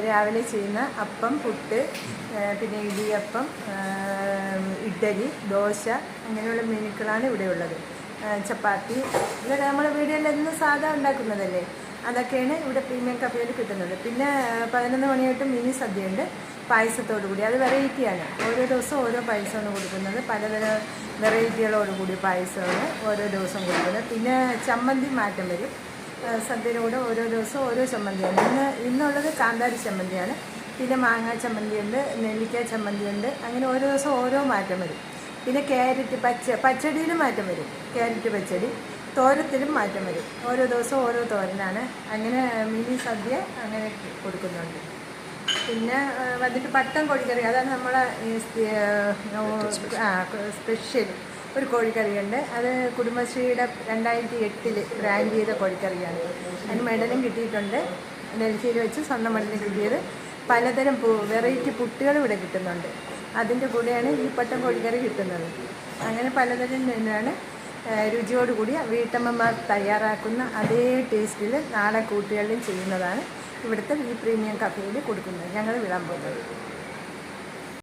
രാവിലെ ചെയ്യുന്ന അപ്പം, പുട്ട്, പിന്നെ ഇടിയപ്പം, ഇഡ്ഡലി, ദോശ അങ്ങനെയുള്ള മെനുക്കളാണ് ഇവിടെ ഉള്ളത്. ചപ്പാത്തി ഇതൊക്കെ നമ്മുടെ വീടുകളിലെന്നും സാധാ ഉണ്ടാക്കുന്നതല്ലേ, അതൊക്കെയാണ് ഇവിടെ പ്രീമിയം കഫേയിൽ കിട്ടുന്നത്. പിന്നെ 11 മണിയായിട്ട് മിനി സദ്യയുണ്ട് പായസത്തോടു കൂടി. അത് വെറൈറ്റിയാണ്. ഓരോ ദിവസവും ഓരോ പായസമാണ് കൊടുക്കുന്നത്. പലതരം വെറൈറ്റികളോടുകൂടി പായസമാണ് ഓരോ ദിവസം കൊടുക്കുന്നത്. പിന്നെ ചമ്മന്തി മാറ്റം വരും. സദ്യയുടെ കൂടെ ഓരോ ദിവസവും ഓരോ ചമ്മന്തിയാണ്. ഇന്നുള്ളത് കാന്താരി ചമ്മന്തിയാണ്. പിന്നെ മാങ്ങാ ചമ്മന്തിയുണ്ട്, നെല്ലിക്ക ചമ്മന്തിയുണ്ട്. അങ്ങനെ ഓരോ ദിവസം ഓരോ മാറ്റം വരും. പിന്നെ ക്യാരറ്റ് പച്ചടിയിലും മാറ്റം വരും. ക്യാരറ്റ് പച്ചടി, തോരത്തിലും മാറ്റം വരും. ഓരോ ദിവസവും ഓരോ തോരനാണ്. അങ്ങനെ മിനി സദ്യ അങ്ങനെ കൊടുക്കുന്നുണ്ട്. പിന്നെ വന്നിട്ട് പട്ടൻ കോഴിക്കറി, അതാണ് നമ്മളെ സ്പെഷ്യൽ ഒരു കോഴിക്കറിയുണ്ട്. അത് കുടുംബശ്രീയുടെ 2008 ബ്രാൻഡ് ചെയ്ത കോഴിക്കറിയാണ്. അതിന് മെഡലും കിട്ടിയിട്ടുണ്ട്. ഡൽഹിയിൽ വെച്ച് സ്വർണ്ണ മെഡലും കിട്ടിയത്. പലതരം വെറൈറ്റി പുട്ടുകൾ ഇവിടെ കിട്ടുന്നുണ്ട്. അതിൻ്റെ കൂടെയാണ് ഈ പട്ടൻ കോഴിക്കറി കിട്ടുന്നത്. അങ്ങനെ പലതരം തന്നെയാണ് രുചിയോടുകൂടി വീട്ടമ്മമാർ തയ്യാറാക്കുന്ന അതേ ടേസ്റ്റിൽ നാടൻ കൂട്ടുകളിലും ചെയ്യുന്നതാണ് ഇവിടുത്തെ ഈ പ്രീമിയം കഫേയിൽ കൊടുക്കുന്നത്, ഞങ്ങൾ വിളമ്പുന്നത്.